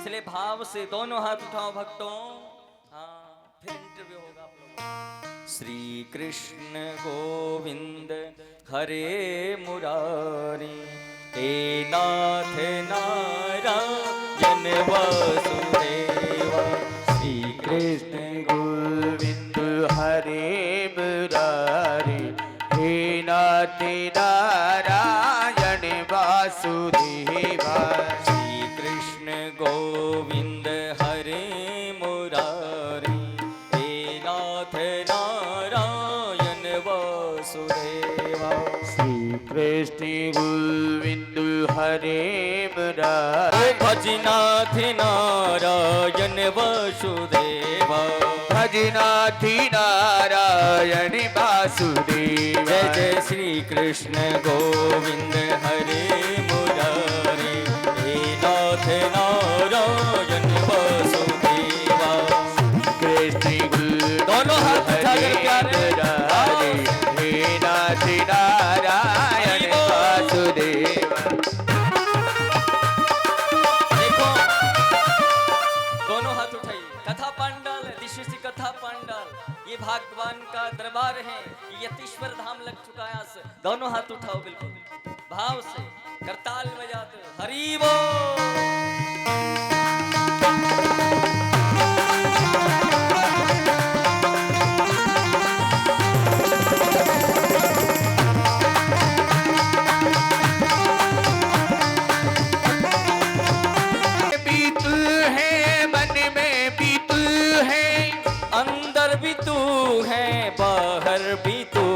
इसलिए भाव से दोनों हाथ उठाओ भक्तों। हाँ, फिर इंटरव्यू होगा आप लोगों का। श्री कृष्ण गोविंद हरे मुरारी, हे नाथ नारायण वासुदेव। श्री कृष्ण गोविंद हरे मुरारी, हे नाथ नारायण वासुदेवा। श्री कृष्ण गोविंद हरे मुरारी, हे नाथ नारायण वासुदेवा। श्री कृष्ण गोविंद हरे मुरारी, भजनाथ नारायण वासुदेवा। भजनाथ नारायण वासुदेवा। जय जय श्री कृष्ण गोविंद हरे मुरारी, हे नाथ नारायण वासुदेवा। कृष्ण दोनों हाथ उठाकर प्यारे मुरारी, हे नाथ नारायण वासुदेवा। देखो, दोनों हाथ उठाइए। कथा पांडाल, दिशि कथा पांडाल, ये भगवान का दरबार है, ये यतीश्वर धाम लग चुका है। आज दोनों हाथ उठाओ बिल्कुल भाव से, करताल बजाते हरि बोल। बीत है मन में बीत है, अंदर भी तू है बाहर भी तू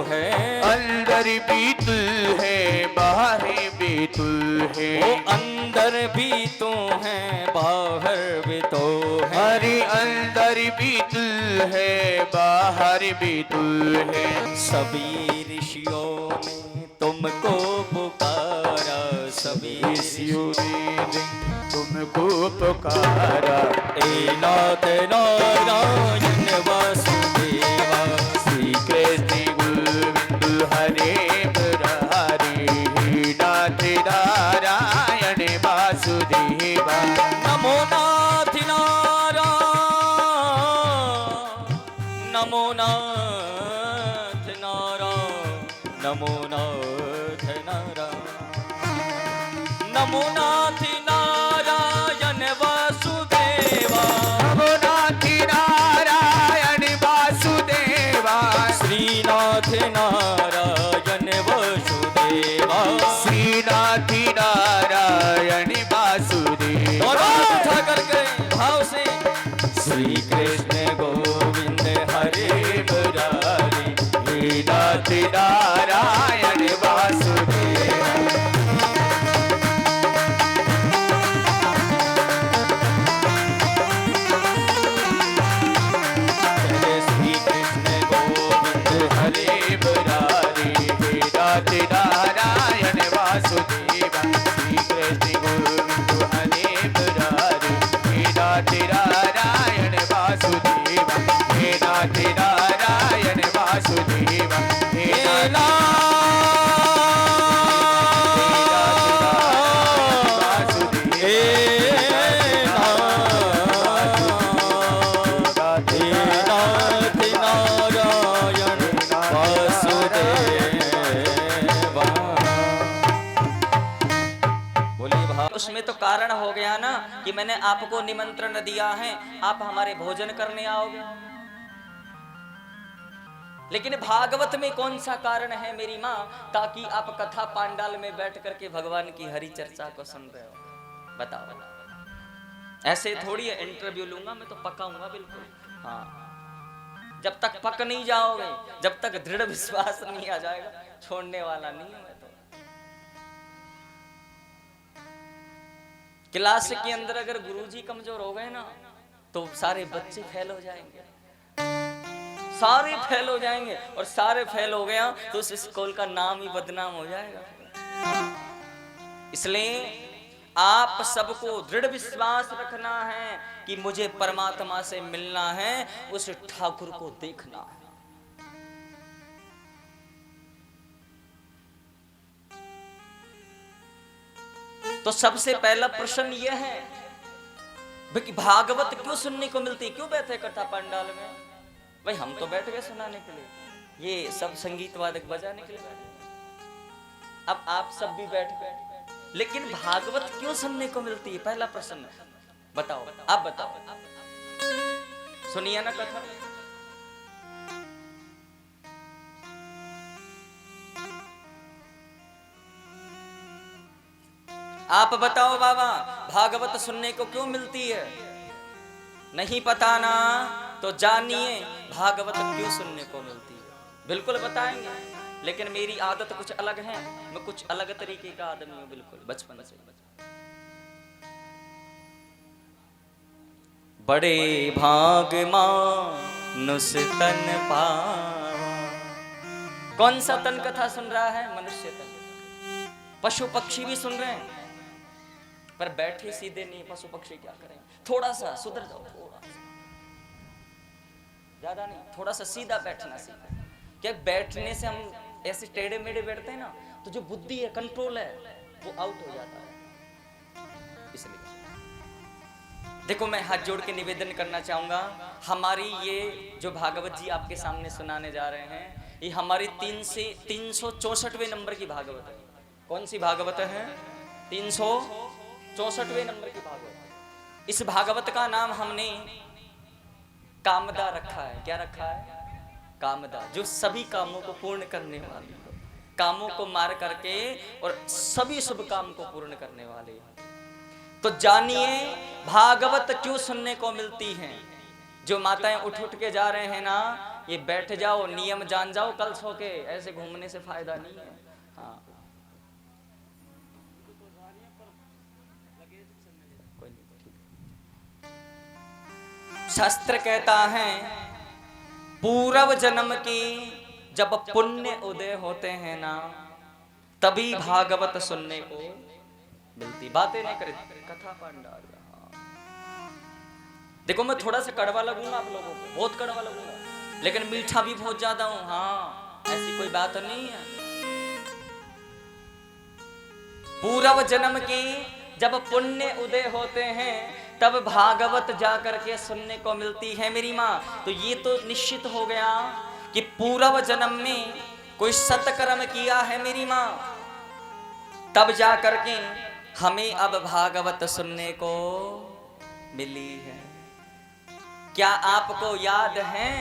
है। अंदर बीत है बाहर बीत है। वो अंदर भी तू है बाहर भी तो है। हरि अंदर बीत है बाहर बीत है। सभी ऋषियों ने तुमको पुकारा, सभी ऋषियों ने तुमको पुकारा, ए नाथ नारायण वासुदेवा। श्री कृष्ण गोविंद हरे मुरारी, हे नाथ नारायण वासुदेवा। नमो नाथ नारायण, नमो नाथ नारायण, नमो नाथ नारायण, नमो नाथ नारायण वासुदेवा। नमो नाथ नारायण वासुदेवा। श्रीनाथ नारायण वासुदेवा। श्रीनाथ नारायण वासुदेवा। और हाथ उठा करके भाव से, श्री कृष्ण गोविंद हरे मुरारी, हे नाथ नारायण वासुदेवा। जय श्री कृष्ण गोविंद हरे मुरारी, हे नाथ नारायण वासुदेवा। श्री कृष्ण गोविंद हरे मुरारी, हे नाथ नारायण वासुदेवा। हे नाथ नारायण वासुदेवा। हे नाथ उसमें तो कारण हो गया ना कि मैंने आपको निमंत्रण दिया है, आप हमारे भोजन करने आओगे। लेकिन भागवत में कौन सा कारण है मेरी माँ, ताकि आप कथा पांडाल में बैठ करके भगवान की हरि चर्चा को सुन रहे हो? बताओ बताओ। ऐसे थोड़ी है इंटरव्यू लूंगा मैं तो पकाऊंगा बिल्कुल। हाँ, जब तक पक नहीं जाओगे, जब तक दृढ़ विश्वास नहीं आ जाएगा, छोड़ने वाला नहीं हूं मैं तो। क्लास के अंदर अगर गुरुजी कमजोर हो गए ना, तो सारे बच्चे फेल हो जाएंगे, सारे फेल हो जाएंगे। और सारे फेल हो गया तो उस स्कूल का नाम ही बदनाम हो जाएगा। इसलिए आप सबको दृढ़ विश्वास रखना है कि मुझे परमात्मा से मिलना है, उस ठाकुर को देखना है। तो सबसे पहला प्रश्न यह है भाई भागवत क्यों सुनने को मिलती, क्यों बैठे कथा पंडाल में? भाई हम तो बैठ गए सुनाने के लिए, ये सब संगीत वादक बजाने के लिए बैठे, अब आप सब भी बैठ गए, लेकिन भागवत क्यों सुनने को मिलती है? पहला प्रश्न बताओ, आप बताओ, सुनिए ना कथा। आप बताओ बाबा, भागवत सुनने को क्यों मिलती है? नहीं पता ना तो जानिए भागवत क्यों सुनने को मिलती है। बिल्कुल बताएंगे, लेकिन मेरी आदत कुछ अलग है, मैं कुछ अलग तरीके का आदमी हूं, बिल्कुल बचपन से। बड़े भाग मानुष तन पावा। कौन सा तन कथा सुन रहा है? मनुष्य तन। पशु पक्षी भी सुन रहे हैं, पर बैठे सीधे नहीं। पशु पक्षी क्या करें? थोड़ा सा सुधर जाओ, थोड़ा सा, ज्यादा नहीं, थोड़ा सा सीधा बैठना सीखो। क्या बैठने से हम ऐसे टेढ़े मेढ़े बैठते हैं ना, तो जो बुद्धि है, कंट्रोल है, वो आउट हो जाता है। इसलिए देखो, मैं हाथ जोड़ के निवेदन करना चाहूंगा, हमारी ये जो भागवत जी आपके सामने सुनाने जा रहे हैं, ये हमारी 364वें नंबर की भागवत है। कौन सी भागवत है? 364वें नंबर की भागवत। इस भागवत का नाम हमने कामदा रखा है। क्या रखा है? कामदा, जो सभी कामों को पूर्ण करने वाली, कामों को मार करके और सभी शुभ काम को पूर्ण करने वाले। तो जानिए भागवत क्यों सुनने को मिलती हैं। जो माताएं उठ उठ के जा रहे हैं ना, ये बैठ जाओ, नियम जान जाओ, कल सो के ऐसे घूमने से फायदा नहीं है। हाँ, शास्त्र कहता है पूर्व जन्म की जब पुण्य उदय होते हैं ना, तभी भागवत सुनने को मिलती। बातें नहीं करे, कथा पंडाल। देखो, मैं थोड़ा सा कड़वा लगूंगा आप लोगों को, बहुत कड़वा लगूंगा, लेकिन मीठा भी बहुत ज्यादा हूं। हाँ, ऐसी कोई बात नहीं है। पूर्व जन्म की जब पुण्य उदय होते हैं, तब भागवत जाकर के सुनने को मिलती है मेरी माँ। तो ये तो निश्चित हो गया कि पूर्व जन्म में कोई सत्कर्म किया है मेरी माँ, तब जाकर के हमें अब भागवत सुनने को मिली है। क्या आपको याद है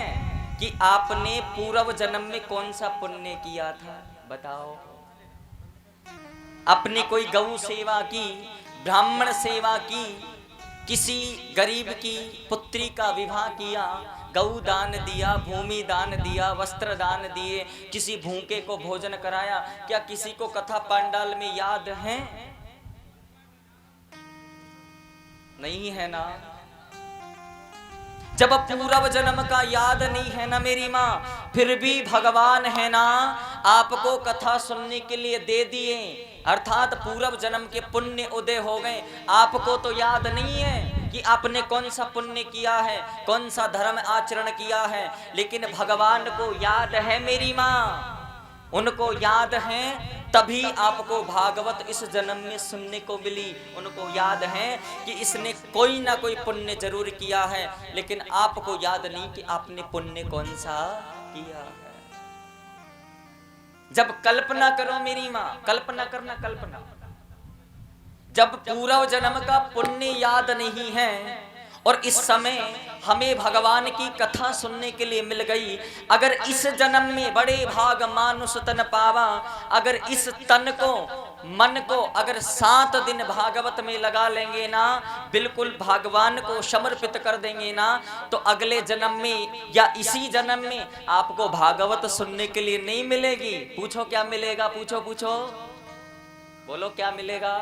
कि आपने पूर्व जन्म में कौन सा पुण्य किया था? बताओ। अपनी कोई गौ सेवा की, ब्राह्मण सेवा की, किसी गरीब की पुत्री का विवाह किया, गौ दान दिया, भूमि दान दिया, वस्त्र दान दिए, किसी भूखे को भोजन कराया। क्या किसी को कथा पंडाल में याद है? नहीं है ना। जब पूर्व जन्म का याद नहीं है ना मेरी माँ, फिर भी भगवान है ना, आपको कथा सुनने के लिए दे दिए, अर्थात पूर्व जन्म के पुण्य उदय हो गए। आपको तो याद नहीं है कि आपने कौन सा पुण्य किया है, कौन सा धर्म आचरण किया है, लेकिन भगवान को याद है मेरी माँ, उनको याद है, तभी आपको भागवत इस जन्म में सुनने को मिली। उनको याद है कि इसने कोई ना कोई पुण्य जरूर किया है, लेकिन आपको याद नहीं कि आपने पुण्य कौन सा किया है। जब कल्पना करो मेरी माँ, कल्पना करना, कल्पना, जब पूर्व जन्म का पुण्य याद नहीं है और इस समय हमें भगवान की कथा सुनने के लिए मिल गई, अगर इस जन्म में बड़े भाग मानुष तन पावा, अगर इस तन को, मन को अगर 7 दिन भागवत में लगा लेंगे ना, बिल्कुल भगवान को समर्पित कर देंगे ना, तो अगले जन्म में या इसी जन्म में आपको भागवत सुनने के लिए नहीं मिलेगी। पूछो क्या मिलेगा? पूछो पूछो, बोलो क्या मिलेगा?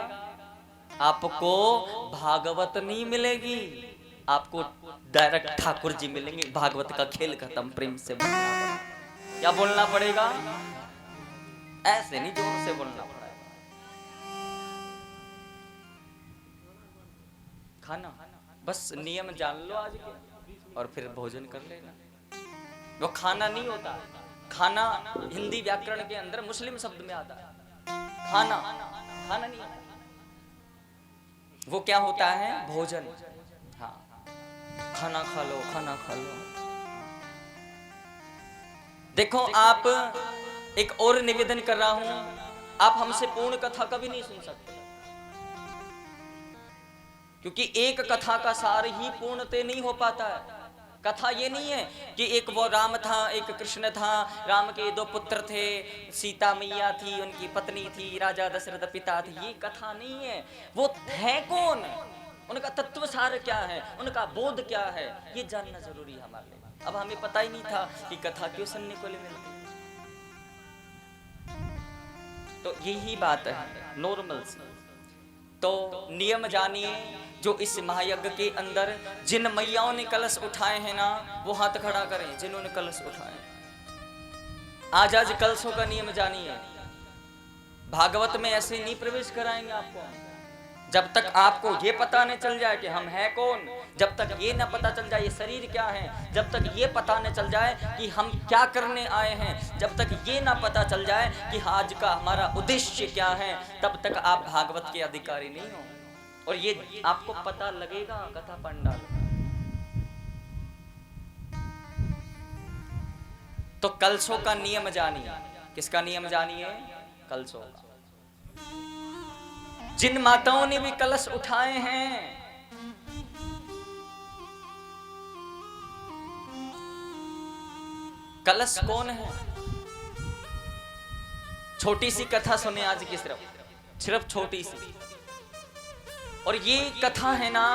आपको भागवत नहीं मिलेगी, आपको डायरेक्ट ठाकुर जी मिलेंगे। भागवत का खेल खत्म, प्रेम से बोलना पड़ेगा। क्या बोलना पड़ेगा? ऐसे नहीं, जोर से बोलना पड़ेगा। खाना बस नियम जान लो आज के, और फिर भोजन कर लेना। वो खाना नहीं होता, खाना हिंदी व्याकरण के अंदर मुस्लिम शब्द में आता है। खाना, खाना नहीं, वो क्या होता है? भोजन। हाँ, खाना खा लो, खाना खा लो। देखो, आप एक और निवेदन कर रहा हूं, आप हमसे पूर्ण कथा कभी नहीं सुन सकते, क्योंकि एक कथा का सार ही पूर्णते नहीं हो पाता है। कथा ये नहीं है कि एक वो राम था, एक कृष्ण था, राम के 2 पुत्र थे, सीता मैया थी, उनकी पत्नी थी, राजा दशरथ पिता थे। ये कथा नहीं है। वो है कौन, उनका तत्व सार क्या है, उनका बोध क्या है, ये जानना जरूरी है हमारे लिए। अब हमें पता ही नहीं था कि कथा क्यों सुनने को मिलती। तो यही बात है नॉर्मल सी। तो नियम जानिए, जो इस महायज्ञ के अंदर जिन मैयाओं ने कलश उठाए हैं ना, वो हाथ खड़ा करें जिन्होंने कलश उठाए। आज कलशों का नियम जानिए। भागवत में ऐसे नहीं प्रवेश कराएंगे आपको जब तक आपको ये पता नहीं चल जाए कि हम हैं कौन, जब तक ये ना पता चल जाए ये शरीर क्या है, जब तक ये पता न चल जाए कि हम क्या करने आए हैं, जब तक ये ना पता चल जाए कि आज का हमारा उद्देश्य क्या है, तब तक आप भागवत के अधिकारी नहीं हो। और ये आपको पता लगेगा कथा पंडाल। तो कलशों का नियम जानिए। किसका नियम जानिए? कलशों का। जिन माताओं ने भी कलश उठाए हैं, कलश कौन है? छोटी सी कथा सुने आज की, सिर्फ छोटी सी। और ये कथा है ना,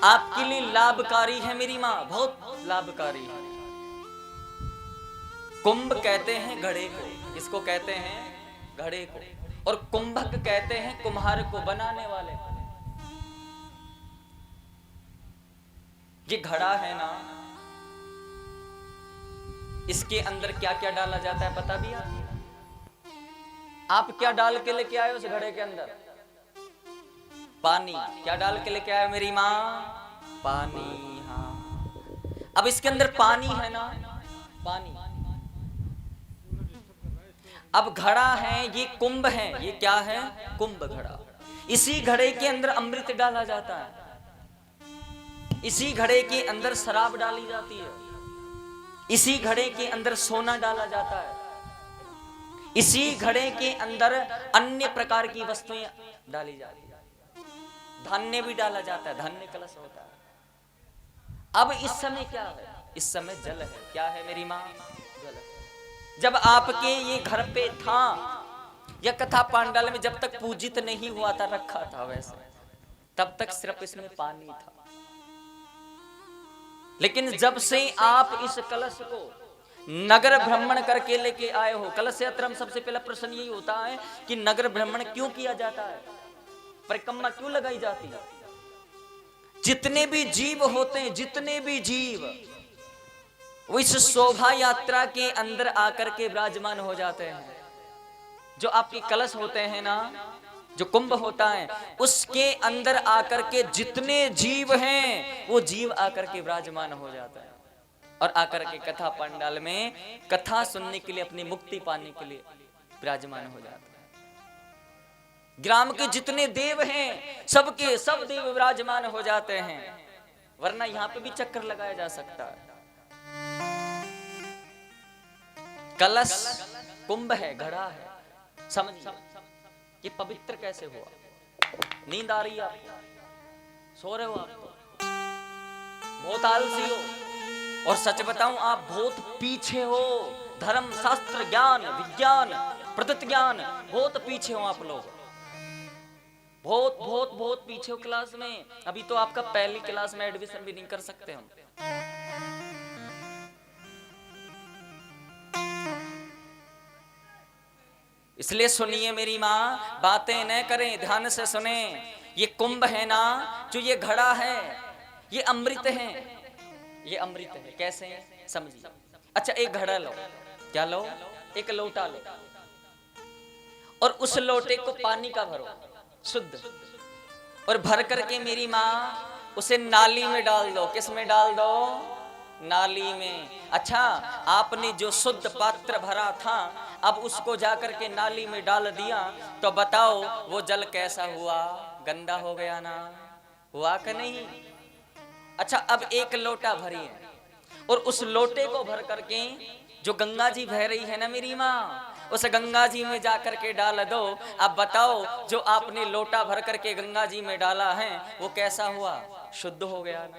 आपके लिए लाभकारी है मेरी मां, बहुत लाभकारी है। कुंभ कहते हैं घड़े को। किसको कहते हैं? घड़े को। और कुंभक कहते हैं कुम्हार को, बनाने वाले। ये घड़ा है ना, इसके अंदर क्या क्या डाला जाता है पता भी है? आप क्या डाल के लेके आए उस घड़े के अंदर? पानी। क्या डाल के लेके आए मेरी माँ? पानी। हाँ, अब इसके अंदर पानी है ना, पानी। अब घड़ा है, ये कुंभ है। ये क्या है? कुंभ घड़ा। इसी घड़े के अंदर अमृत डाला जाता है, इसी घड़े के अंदर शराब डाली जाती है, इसी घड़े के अंदर सोना डाला जाता है, इसी घड़े के अंदर अन्य प्रकार की वस्तुएं डाली जाती है, धान्य भी डाला जाता है, धान्य कलश होता है। अब इस समय क्या है? इस समय जल है। क्या है मेरी माँ? जल है। जब आपके ये घर पे था, या कथा पांडाल में जब तक पूजित नहीं हुआ था, रखा था वैसे, तब तक सिर्फ इसमें पानी था। लेकिन जब से आप इस कलश को नगर भ्रमण करके लेके आए हो, कलश यात्रा में सबसे पहला प्रश्न यही होता है कि नगर भ्रमण क्यों किया जाता है, परिक्रमा क्यों लगाई जाती है? जितने भी जीव होते हैं, जितने भी जीव, वो इस शोभा यात्रा के अंदर आकर के विराजमान हो जाते हैं। जो आपके कलश होते हैं ना, जो कुंभ होता है, उसके अंदर आकर के जितने जीव हैं, वो जीव आकर के विराजमान हो जाता है, और आकर के कथा पंडाल में कथा सुनने के लिए, अपनी मुक्ति पाने के लिए विराजमान हो जाता है। ग्राम के जितने देव हैं, सबके सब देव विराजमान हो जाते हैं, वरना यहां पे भी चक्कर लगाया जा सकता है। कलश कुंभ है, घड़ा है। समझिए ये पवित्र कैसे हुआ? नींद आ रही है आपको? सो रहे हो आप? तो बहुत आलसी हो, और सच बताऊं आप बहुत पीछे हो। धर्म शास्त्र ज्ञान विज्ञान प्रदत्त ज्ञान बहुत पीछे हो आप लोग, बहुत बहुत बहुत पीछे हो क्लास में। अभी तो आपका पहली क्लास में एडमिशन भी नहीं कर सकते हम। इसलिए सुनिए मेरी माँ, बातें न करें, ध्यान से सुने। ये कुंभ है ना, जो ये घड़ा है, ये अमृत है, ये अमृत है। कैसे है समझिए। अच्छा, एक घड़ा लो, क्या लो? एक लोटा लो, और उस लोटे को पानी का भरो, शुद्ध, और भर करके मेरी माँ उसे नाली में डाल दो। किस में डाल दो? नाली में। अच्छा, आपने जो शुद्ध पात्र भरा था, अब उसको जाकर के नाली में डाल दिया, तो बताओ वो जल कैसा हुआ? गंदा हो गया ना? हुआ कि नहीं? अच्छा, अब एक लोटा भरी है और उस लोटे को भर करके जो गंगा जी बह रही है ना मेरी माँ, उस गंगा जी में जा करके डाल दो। अब बताओ, जो आपने लोटा भर करके गंगा जी में डाला है वो कैसा हुआ? शुद्ध हो गया।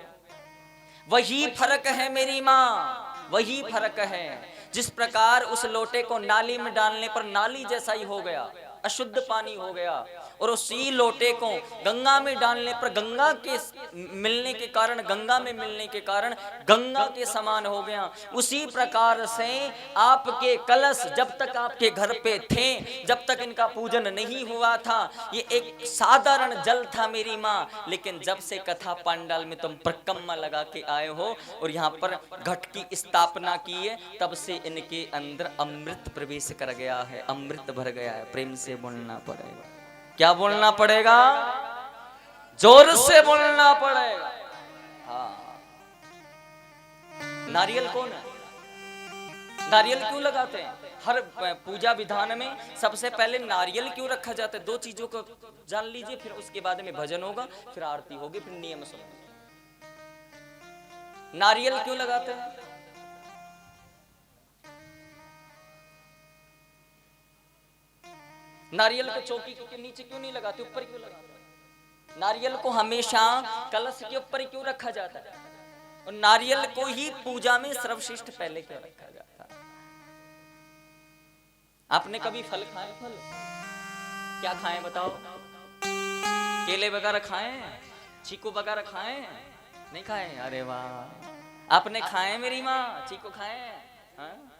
वही फर्क है मेरी माँ, वही फर्क है। जिस प्रकार उस लोटे को नाली में डालने पर नाली जैसा ही हो गया, अशुद्ध पानी हो गया, और उसी लोटे को गंगा में डालने पर गंगा के मिलने के कारण, गंगा में मिलने के कारण गंगा के समान हो गया। उसी प्रकार से आपके कलश जब तक आपके घर पे थे, जब तक इनका पूजन नहीं हुआ था, ये एक साधारण जल था मेरी माँ। लेकिन जब से कथा पांडाल में तुम परिक्रमा लगा के आए हो और यहाँ पर घट की स्थापना की है, तब से इनके अंदर अमृत प्रवेश कर गया है, अमृत भर गया है। प्रेम से बोलना पड़ेगा। क्या बोलना पड़ेगा? जोर से बोलना पड़ेगा। हाँ, नारियल कौन है? नारियल क्यों लगाते हैं? हर पूजा विधान में सबसे पहले नारियल क्यों रखा जाता है? दो चीजों को जान लीजिए, फिर उसके बाद में भजन होगा, फिर आरती होगी, फिर नियम सुनेंगे। नारियल क्यों लगाते हैं? नारियल को चौकी के नीचे क्यों नहीं लगाते, ऊपर क्यों लगाते? नारियल को हमेशा कलश के ऊपर क्यों रखा जाता है? और नारियल को ही पूजा में सर्वश्रेष्ठ पहले क्यों रखा जाता है? आपने कभी फल खाए? फल क्या खाए बताओ? केले वगैरह खाए? चीकू वगैरह खाए? नहीं खाए? अरे वाह, आपने खाए मेरी माँ? चीकू खाए? हाँ?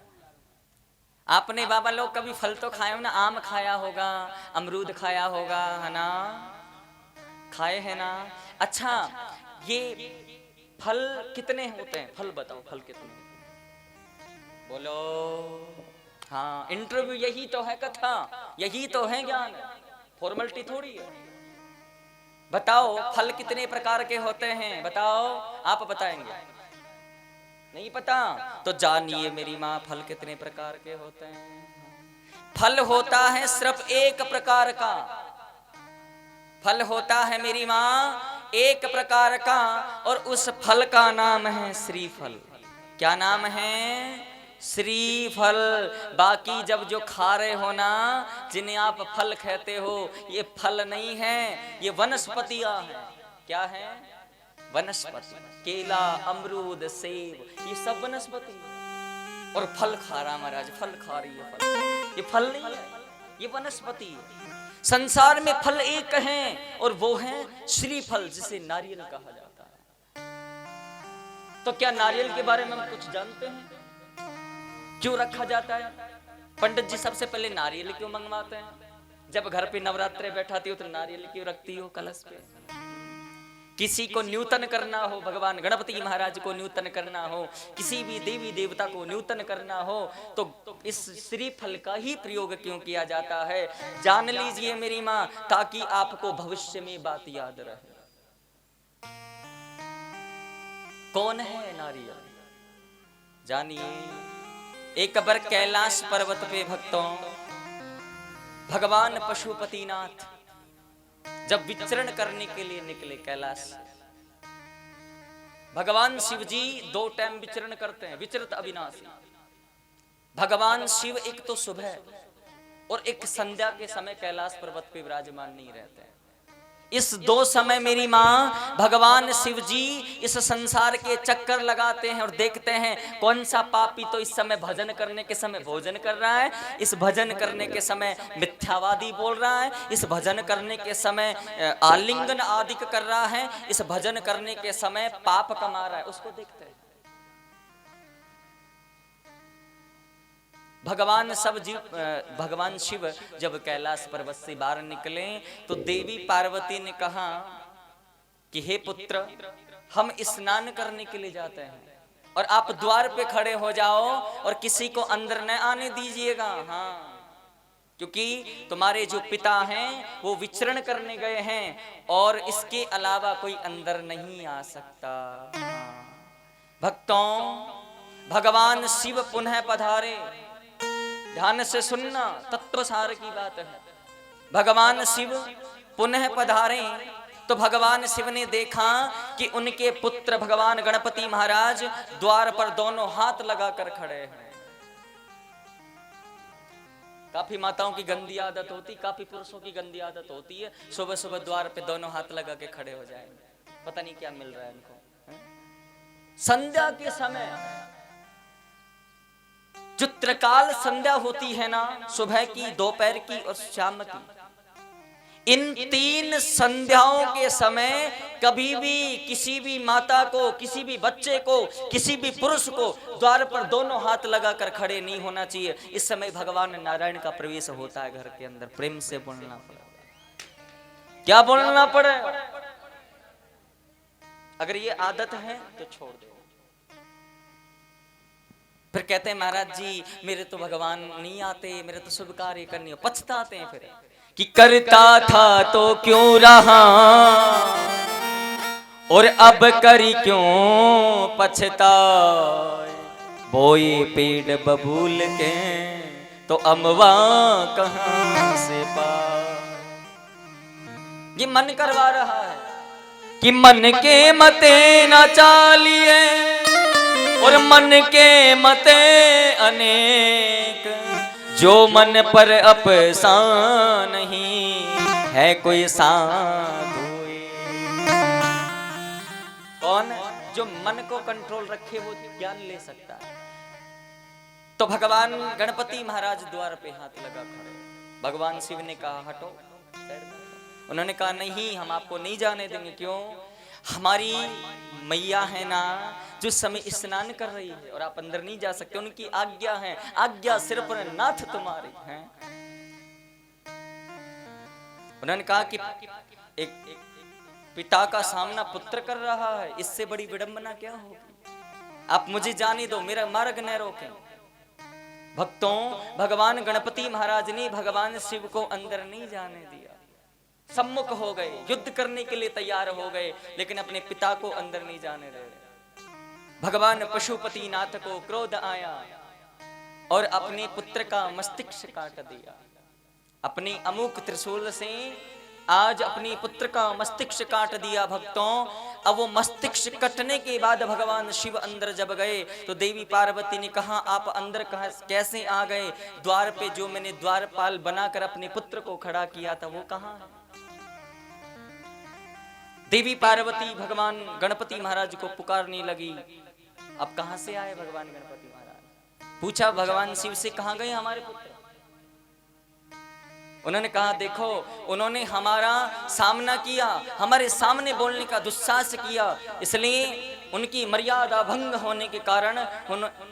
आपने बाबा लोग कभी फल तो खाए हो ना? आम खाया होगा, अमरूद खाया होगा, है ना? खाए है ना? अच्छा, ये फल कितने होते हैं? फल बताओ, फल कितने? बोलो। हाँ, इंटरव्यू यही तो है, कथा यही तो है, ज्ञान, फॉर्मेलिटी थोड़ी है। बताओ फल कितने प्रकार के होते हैं? बताओ, आप बताएंगे? नहीं पता तो जानिए मेरी माँ, फल कितने प्रकार के होते हैं। फल होता है सिर्फ एक प्रकार का, फल होता है मेरी माँ एक प्रकार का, और उस फल का नाम है श्रीफल। क्या नाम है? श्रीफल। बाकी जब जो खा रहे हो ना, जिन्हें आप फल कहते हो, ये फल नहीं है, ये वनस्पतियां हैं। क्या है? वनस्पति। केला, अमरूद, सेब, ये सब वनस्पति। और फल खा रहा महाराज, फल खा रही है, फल। ये फल नहीं है, ये वनस्पति है। संसार में फल एक है और वो है श्रीफल, जिसे नारियल कहा जाता है। तो क्या नारियल के बारे में हम कुछ जानते हैं? क्यों रखा जाता है? पंडित जी सबसे पहले नारियल क्यों मंगवाते हैं? जब घर पे नवरात्रे बैठाती हो तो नारियल क्यों रखती हो कलश पे? किसी को न्यूतन करना हो, भगवान गणपति महाराज को न्यूतन करना हो, किसी भी देवी देवता को न्यूतन करना हो, तो इस श्रीफल का ही प्रयोग क्यों किया जाता है? जान लीजिए मेरी माँ, ताकि आपको भविष्य में बात याद रहे। कौन है नारियल? जानिए। एक बार कैलाश पर्वत पे भक्तों, भगवान पशुपतिनाथ जब विचरण करने के लिए निकले कैलाश, भगवान शिव जी 2 टाइम विचरण करते हैं, विचरत अविनाशी। भगवान शिव एक तो सुबह और एक संध्या के समय कैलाश पर्वत पे विराजमान नहीं रहते हैं। इस 2 समय मेरी माँ भगवान शिव जी इस संसार के चक्कर लगाते हैं और देखते हैं कौन सा पापी तो इस समय भजन करने के समय भोजन कर रहा है, इस भजन करने के समय मिथ्यावादी बोल रहा है, इस भजन करने के समय आलिंगन आदि कर रहा है, इस भजन करने के समय पाप कमा रहा है, उसको देखते हैं। भगवान शिव जब कैलाश पर्वत से बाहर निकले तो देवी पार्वती ने कहा कि हे पुत्र, हम स्नान करने के लिए जाते हैं और आप द्वार पे खड़े हो जाओ और किसी को अंदर न आने दीजिएगा। हाँ, क्योंकि तुम्हारे जो पिता हैं वो विचरण करने गए हैं और इसके अलावा कोई अंदर नहीं आ सकता। हाँ। भक्तों, भगवान शिव पुनः पधारे। ध्यान से सुनना, तत्व सार की बात है। भगवान शिव पुनः पधारे तो भगवान शिव ने देखा कि उनके पुत्र भगवान गणपति महाराज द्वार पर दोनों हाथ लगाकर खड़े हैं। काफी माताओं की गंदी आदत होती, काफी पुरुषों की गंदी आदत होती है, सुबह सुबह द्वार पे दोनों हाथ लगा के खड़े हो जाएंगे, पता नहीं क्या मिल रहा है इनको। संध्या के समय जो त्रिकाल संध्या होती है ना, सुबह की, दोपहर की और शाम की, इन 3 संध्याओं के समय कभी भी किसी भी माता को, किसी भी बच्चे को, किसी भी पुरुष को द्वार पर दोनों हाथ लगाकर खड़े नहीं होना चाहिए। इस समय भगवान नारायण का प्रवेश होता है घर के अंदर। प्रेम से बोलना पड़े। क्या बोलना पड़े? अगर ये आदत है तो छोड़ दो। फिर कहते हैं महाराज जी मेरे तो भगवान नहीं आते, मेरे तो शुभ कार्य करनी हो। पछताते हैं फिर कि करता था तो क्यों रहा और अब करी क्यों पछताए। बोए पेड़ बबूल के तो अमवा कहां से पाए। ये मन करवा रहा है कि मन के मते न चालिए और मन के मते अनेक, जो मन पर अफसान नहीं है कोई साधु। कौन? जो मन को कंट्रोल रखे वो ज्ञान ले सकता है। तो भगवान गणपति महाराज द्वार पे हाथ लगा खड़े। भगवान शिव ने कहा हटो। उन्होंने कहा नहीं, हम आपको नहीं जाने देंगे। क्यों? हमारी मैया है ना जो समय स्नान कर रही है और आप अंदर नहीं जा सकते, उनकी आज्ञा है। आज्ञा सिर पर नाथ तुम्हारी है। उन्होंने कहा कि एक पिता का सामना पुत्र कर रहा है, इससे बड़ी विडंबना क्या होगी। आप मुझे जाने दो, मेरा मार्ग न रोकें। भक्तों, भगवान गणपति महाराज ने भगवान शिव को अंदर नहीं जाने दिया। सम्मुख हो गए, युद्ध करने के लिए तैयार हो गए, लेकिन अपने पिता को अंदर नहीं जाने दे रहे। भगवान पशुपति नाथ को क्रोध आया और अपने पुत्र का मस्तिष्क काट दिया। अपने अमुक त्रिशूल से आज अपने पुत्र का मस्तिष्क काट दिया। भक्तों, अब वो मस्तिष्क कटने के बाद भगवान शिव अंदर जब गए तो देवी पार्वती ने कहा आप अंदर कैसे आ गए? द्वार पे जो मैंने द्वारपाल बनाकर अपने पुत्र को खड़ा किया था वो कहाँ है? देवी पार्वती भगवान गणपति महाराज को पुकारने लगी। अब कहां से आए भगवान गणपति महाराज? पूछा भगवान शिव से, कहां गए हमारे पुत्र? उन्होंने कहा देखो, उन्होंने हमारा सामना किया, हमारे सामने बोलने का दुस्साहस किया, इसलिए उनकी मर्यादा भंग होने के कारण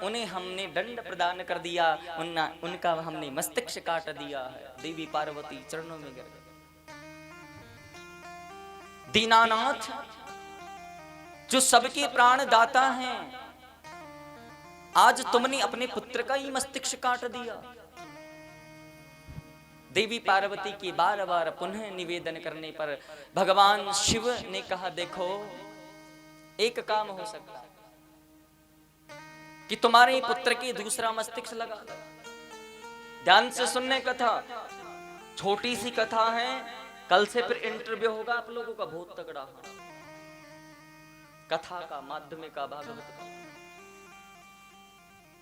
उन्हें हमने दंड प्रदान कर दिया, उनका हमने मस्तिष्क काट दिया है। देवी पार्वती चरणों में गिर गए। दीनानाथ जो सबके प्राण दाता हैं, आज तुमने अपने पुत्र का ही मस्तिष्क काट दिया। देवी पार्वती की बार बार पुनः निवेदन करने पर भगवान शिव ने कहा देखो, एक काम हो सकता है कि तुम्हारे पुत्र की दूसरा मस्तिष्क लगा दो। ध्यान से सुनने कथा, छोटी सी कथा है, कल से फिर इंटरव्यू होगा आप लोगों का बहुत तगड़ा कथा का, माध्यमिक का, भागवत का।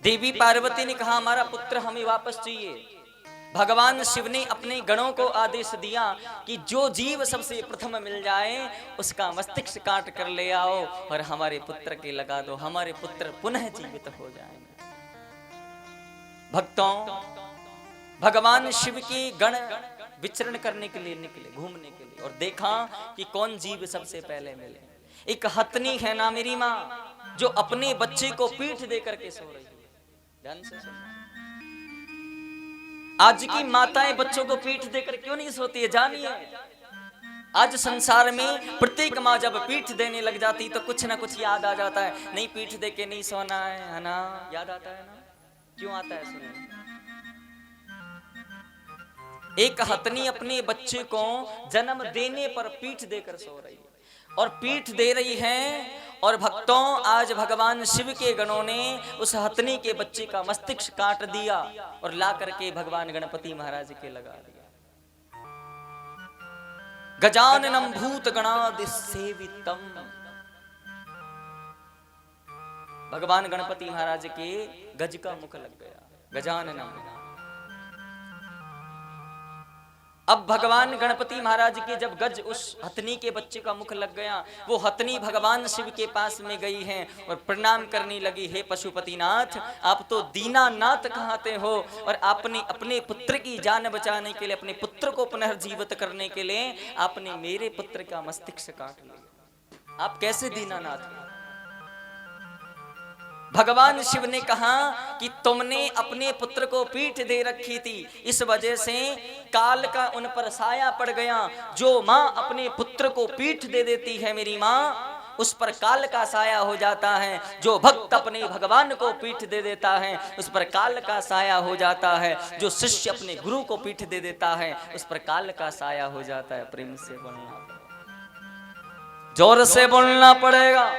देवी पार्वती ने कहा हमारा पुत्र हमें वापस चाहिए। भगवान शिव ने अपने गणों को आदेश दिया कि जो जीव सबसे प्रथम मिल जाए उसका मस्तिष्क काट कर ले आओ और हमारे पुत्र के लगा दो, हमारे पुत्र पुनः जीवित हो जाएंगे। भक्तों, भगवान शिव के गण विचरण करने के लिए निकले, घूमने के लिए, और देखा कि कौन जीव सबसे पहले मिले। एक हथनी है ना मेरी माँ, जो अपने बच्चे को पीठ दे करके सो रही है। ध्यान से सुनो, आज की माताएं बच्चों को पीठ देकर क्यों नहीं सोती है जानिए। आज संसार में प्रत्येक माँ जब पीठ देने लग जाती तो कुछ ना कुछ याद आ जाता है, नहीं पीठ दे के नहीं सोना है ना, याद आता है ना। क्यों आता है सुनिए। एक हथनी अपने बच्चे को जन्म देने पर पीठ देकर सो रही है और पीठ दे रही है। और भक्तों, आज भगवान शिव के गणों ने उस हथनी के बच्चे का मस्तिष्क काट दिया और ला करके भगवान गणपति महाराज के लगा दिया। गजाननम भूत गणादि सेवितम। भगवान गणपति महाराज के गज का मुख लग गया, गजाननम। अब भगवान गणपति महाराज के जब गज उस हथनी के बच्चे का मुख लग गया, वो हथनी भगवान शिव के पास में गई है और प्रणाम करने लगी, हे पशुपतिनाथ, आप तो दीनानाथ कहते हो और आपने अपने पुत्र की जान बचाने के लिए, अपने पुत्र को पुनर्जीवित करने के लिए आपने मेरे पुत्र का मस्तिष्क काट लिया, आप कैसे दीनानाथ हो? भगवान शिव ने कहा कि तुमने अपने पुत्र को पीठ दे रखी थी, इस वजह से काल का उन पर साया पड़ गया। जो माँ अपने पुत्र को पीठ दे देती है मेरी माँ, उस पर काल का साया हो जाता है। जो भक्त अपने भगवान को पीठ दे देता है उस पर काल का साया हो जाता है। जो शिष्य अपने गुरु को पीठ दे देता है उस पर काल का साया हो जाता है। प्रेम से बोलना, जोर से बोलना पड़ेगा।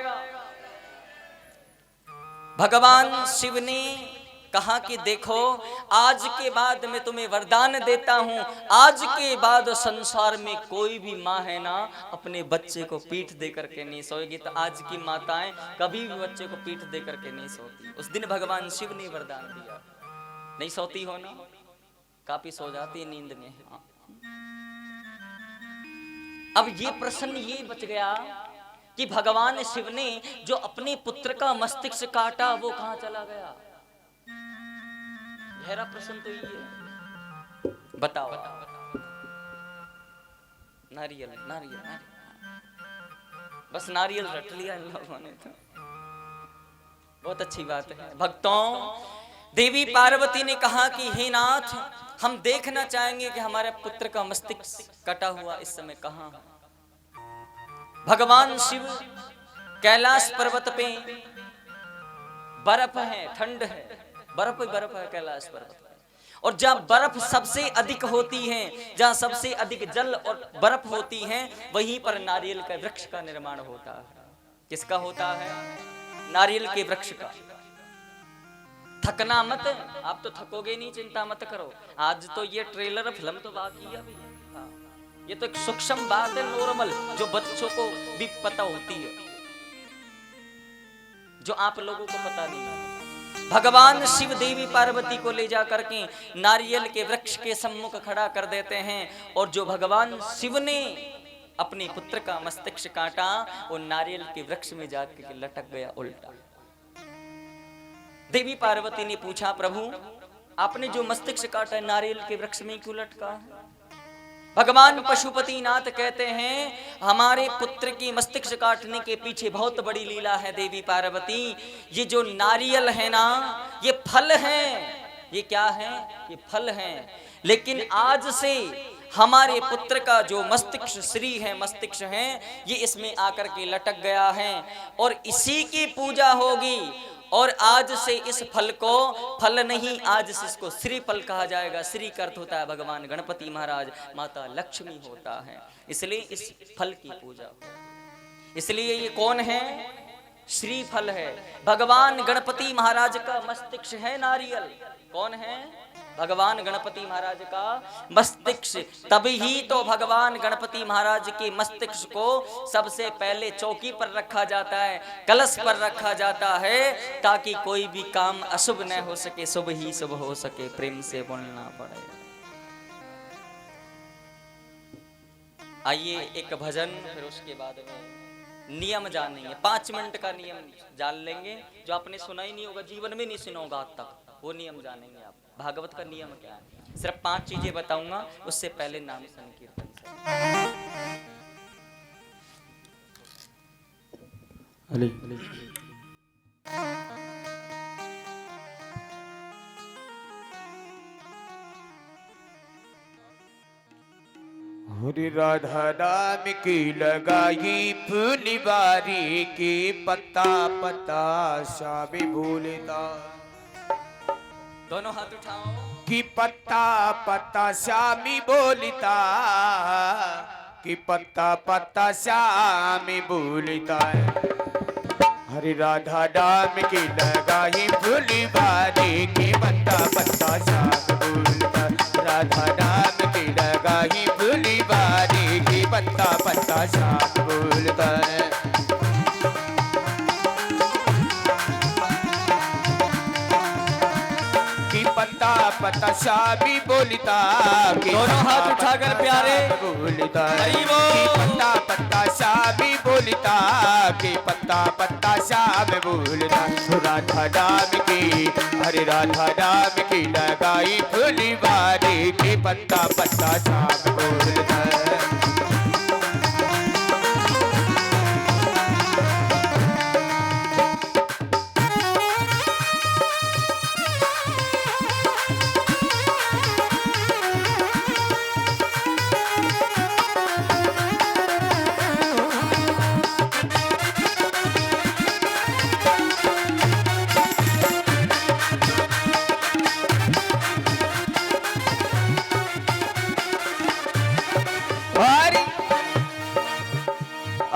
भगवान शिव ने कहा कि देखो, आज के बाद मैं तुम्हें वरदान देता हूं, आज के बाद संसार में कोई भी माँ है ना अपने बच्चे को पीठ दे करके नहीं सोएगी। तो आज की माताएं कभी भी बच्चे को पीठ दे करके नहीं सोती। उस दिन भगवान शिव ने वरदान दिया। नहीं सोती हो ना, काफी सो जाती है नींद में। हाँ। अब ये प्रश्न ये बच गया कि भगवान शिव ने जो अपने पुत्र का मस्तिष्क काटा वो कहां चला गया? गहरा प्रश्न तो ये है। बताओ। नारियल, नारियल, बस नारियल रट लिया इन लोगों ने तो। बहुत अच्छी बात है। भक्तों, देवी पार्वती ने कहा कि हे नाथ, हम देखना चाहेंगे कि हमारे पुत्र का मस्तिष्क कटा हुआ इस समय कहां है। भगवान शिव कैलाश पर्वत पे बर्फ है, ठंड है, बर्फ ही बर्फ है कैलाश पर्वत पे। और जहां बर्फ सबसे अधिक होती है, जहां सबसे अधिक जल और बर्फ होती है, वहीं पर नारियल के वृक्ष का निर्माण होता है। किसका होता है? नारियल के वृक्ष का। थकना मत, आप तो थकोगे नहीं, चिंता मत करो। आज तो ये ट्रेलर फिल्म तो बाकी है अभी। हाँ, ये तो एक सूक्ष्म बात है, नॉर्मल, जो बच्चों को भी पता होती है, जो आप लोगों को पता नहीं है। भगवान शिव देवी पार्वती को ले जा करके नारियल के वृक्ष के सम्मुख खड़ा कर देते हैं और जो भगवान शिव ने अपने पुत्र का मस्तिष्क काटा वो नारियल के वृक्ष में जाकर लटक गया उल्टा। देवी पार्वती ने पूछा, प्रभु आपने जो मस्तिष्क काटा है नारियल के वृक्ष में क्यों लटका है? भगवान पशुपतिनाथ कहते हैं, हमारे पुत्र की मस्तिष्क काटने के पीछे बहुत बड़ी लीला है देवी पार्वती। ये जो नारियल है ना, ये फल है। ये क्या है? ये फल है। लेकिन आज से हमारे पुत्र का जो मस्तिष्क श्री है, मस्तिष्क है, ये इसमें आकर के लटक गया है और इसी की पूजा होगी। और आज से इस फल को फल नहीं, आज से इसको श्री फल कहा जाएगा। श्री का अर्थ होता है भगवान गणपति महाराज, माता लक्ष्मी होता है, इसलिए इस फल की पूजा। इसलिए ये कौन है? श्री फल है। भगवान गणपति महाराज का मस्तिष्क है नारियल। कौन है? भगवान गणपति महाराज का मस्तिष्क। तभी ही तो भगवान गणपति महाराज के मस्तिष्क को सबसे पहले चौकी पर रखा जाता है, कलश पर रखा जाता है, ताकि कोई भी काम अशुभ न हो सके, शुभ ही शुभ हो सके। प्रेम से बोलना पड़ेगा। आइए एक भजन, फिर उसके बाद में नियम जानेंगे। 5 मिनट का नियम जान लेंगे, जो आपने सुना ही नहीं होगा, जीवन में नहीं सुना होगा आज तक, वो नियम जानेंगे आप। भागवत का नियम क्या है? सिर्फ 5 चीजें बताऊंगा, उससे पहले नाम संकीर्तन से। हरि राधा नाम की लगाई फुलवारी की, पत्ता पत्ता शामी भूलता। दोनों हाथ उठाओ। कि पत्ता पत्ता श्यामी बोलता, कि पत्ता पत्ता श्यामी बोलता है। हरि राधा नाम की लगाई फुलवारी की, पत्ता पत्ता श्यामी बोलता। राधा नाम की लगाई फुलवारी की, पत्ता पत्ता श्याम बोलता है। कि पत्ता पत्ता श्यामी बोलता, कि दोनों हाथ उठाकर प्यारे बोलता है। हरि बोल। कि पत्ता पत्ता श्यामी बोलता, कि पत्ता पत्ता श्याम बोलता। राधा नाम की, अरे राधा नाम की लगाई फुलवारी, कि पत्ता पत्ता श्याम बोलता है।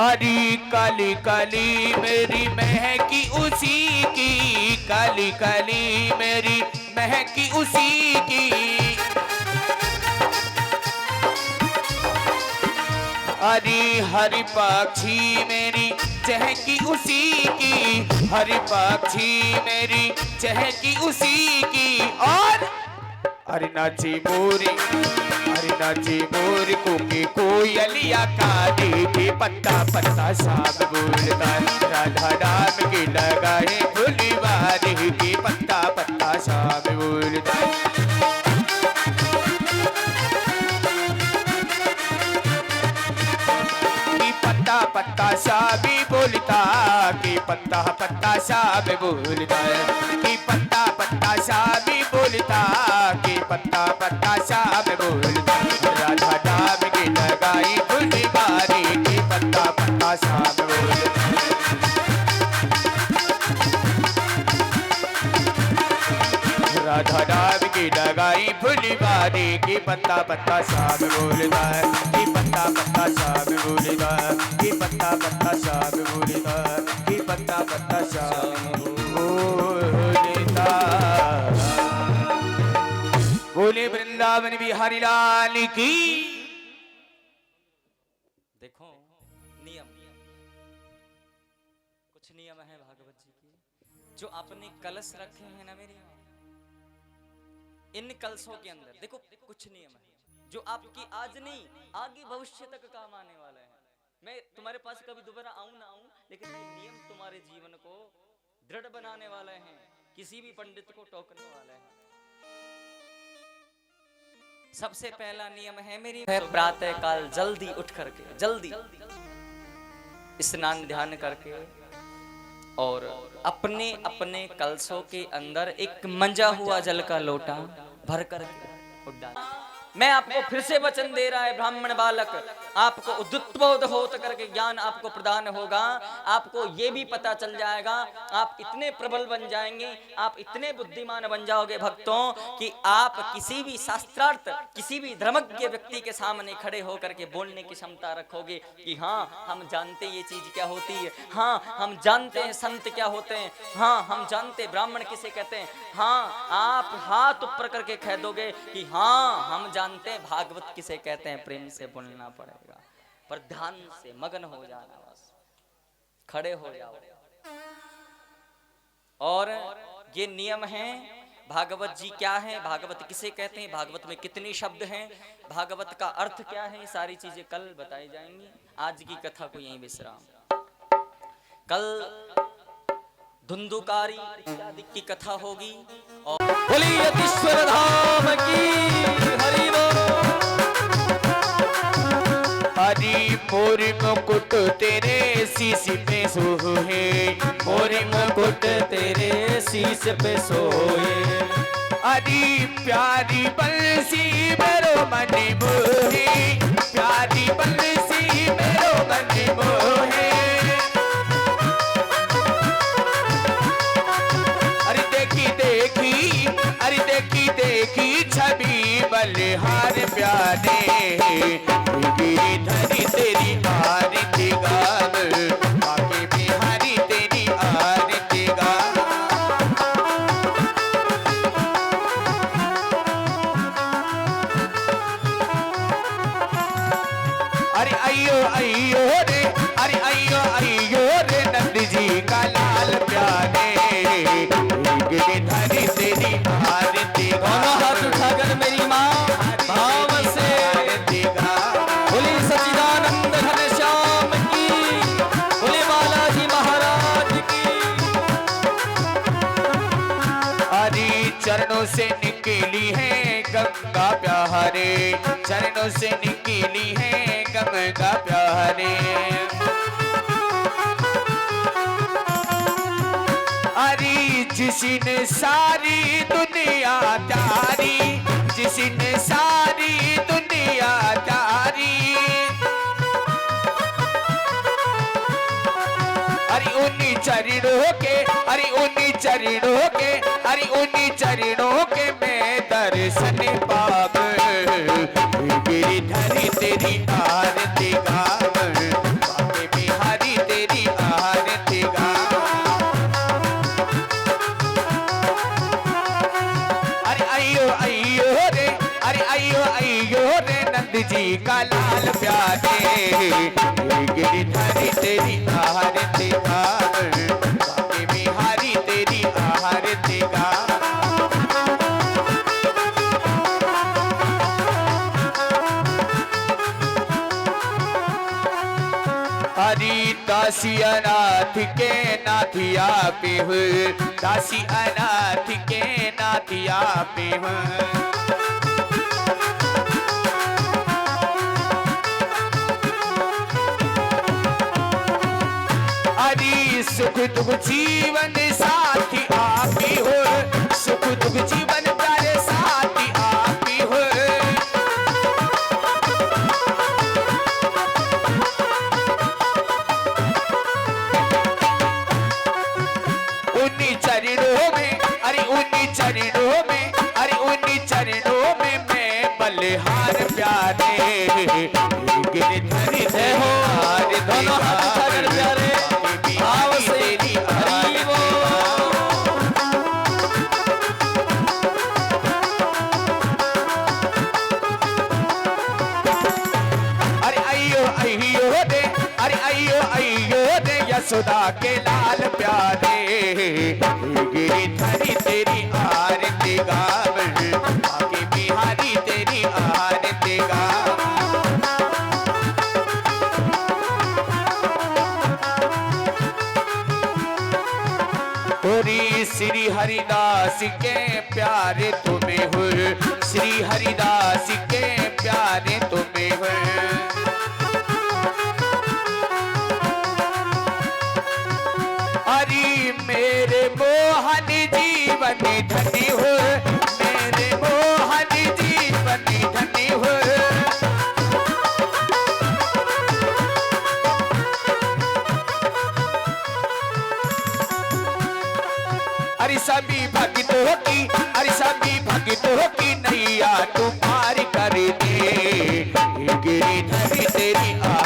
अरे काली काली मेरी महकी उसी की, काली काली मेरी महकी उसी की। अरे हरि पक्षी मेरी चहकी उसी की, हरि पक्षी मेरी चहकी उसी की। और अरे नाची मोरी, अरे नाची मोरी कुकी कोयलिया काली, के पत्ता पत्ता श्याम बोलता है। राधा नाम की लगाए फुलवारी, के पत्ता पत्ता श्याम बोलता है। पत्ता पत्ता श्यामी बोलता, कि पत्ता पत्ता श्याम बोलता है। कि पत्ता पत्ता श्यामी बोलता, कि पत्ता पत्ता श्याम बोलता। राधा नाम की लगाई फुलवारी, कि पत्ता पत्ता श्याम बोलता। राधा नाम की लगाई फुलवारी, कि पत्ता पत्ता श्याम बोलता है। कि पत्ता पत्ता श्याम बोलता है, कि पत्ता पत्ता श्याम बोलता है, कि पत्ता पत्ता श्याम बोलता। बोले वृंदावन बिहारी लाल की। देखो नियम, कुछ नियम है भागवत जी की जो आपने कलश रखे हैं ना मेरे यहाँ, इन कलशों के अंदर देखो कुछ नियम है जो आपकी आज नहीं आगे भविष्य तक काम आने वाला है। मैं तुम्हारे पास कभी दोबारा आऊं ना आऊं, लेकिन ये नियम तुम्हारे जीवन को दृढ़ बनाने वाले हैं, किसी भी पंडित को टोकने वाले हैं। सबसे पहला नियम है मेरी, प्रातः काल जल्दी उठ करके, जल्दी स्नान ध्यान करके और अपने अपने कलशों के अंदर एक मंजा हुआ जल का लोटा भर कर डाल। मैं आपको फिर से वचन दे रहा है ब्राह्मण बालक, आपको उद्युत्बोध होत करके ज्ञान आपको प्रदान होगा। आपको ये भी पता चल जाएगा, आप इतने प्रबल बन जाएंगे, आप इतने बुद्धिमान बन जाओगे भक्तों, कि आप किसी भी शास्त्रार्थ, किसी भी धर्मज्ञ व्यक्ति के सामने खड़े होकर के बोलने की क्षमता रखोगे कि हाँ हम जानते ये चीज क्या होती है, हाँ हम जानते हैं संत क्या होते हैं, हाँ हम जानते ब्राह्मण किसे कहते हैं। हाँ आप हाथ ऊपर करके कह दोगे कि हाँ हम जानते हैं भागवत किसे कहते हैं। प्रेम से बोलना पड़ेगा, पर ध्यान से मगन हो जाना, बस खड़े हो जाओ। और ये नियम है। भागवत जी क्या है, भागवत किसे कहते हैं, भागवत में कितने शब्द हैं, भागवत का अर्थ क्या है, सारी चीजें कल बताई जाएंगी। आज की कथा को यहीं विश्राम। कल धुंधुकारी इत्यादि की कथा होगी। और बोली यतीश्वर धाम की हरि बोल। हरि मोरी मुकुट तेरे शीश पे सोहे, मोरी मुकुट तेरे शीश पे सोए। हरि प्यारी बंसी मेरो मन मोहे, प्यारी बंसी मेरो मन मोहे। अरे देखी देखी, अरे देखी देखी छवि बलिहार प्यारे, धरी तेरी आरती गाव, आके बिहारी तेरी आरती गाव। अरे गंगा प्यारे, चरणों से निकली है गंगा प्यारे। अरे जिसने सारी दुनिया तारी, जिसने सारी दुनिया तारी, अरे उन्हीं चरणों के, अरे उन्हीं चरणों के, अरे उन्हीं चरणों के मैं दर्शन पाव, गिरिधरी तेरी आरती गाव, बाके बिहारी तेरी आरती गाव। अरे अयो अयो रे, अरे अयो अयो रे नंद जी का लाल प्यारे, गिरिधरी तेरी आरती गाव, बाके बिहारी तेरी आरती गाव। हरी दासी अनाथ के नाथिया पे हो, दासी अनाथ के नाथिया पे हो। हरी सुख दुख जीवन साथी आप ही हो, सुख दुख जीवन प्यारे साथी आप ही हो। उन्हीं चरणों में, अरे उन्हीं चरणों में, अरे उन्हीं चरणों में मैं बलिहार प्यारे, गिरधरी तेरी आरती गाव, भाव तेरी आरती गाव। अरे अयो अयो रे, अरे अयो अयो रे यशोदा के लाल प्यारे, गिरिधरी तेरी आरती गाव, बाके बिहारी तेरी आरती गाव। होरी श्री हरिदास के प्यारे तुम्हें हो, श्री हरिदास के प्यारे तुम्हें हो। अरे मेरे मोहन जीवन धनी हो, मेरे मोहन जीवन धनी हो। अरे सभी भक्तों की, अरे सभी भक्तों की नैया तुम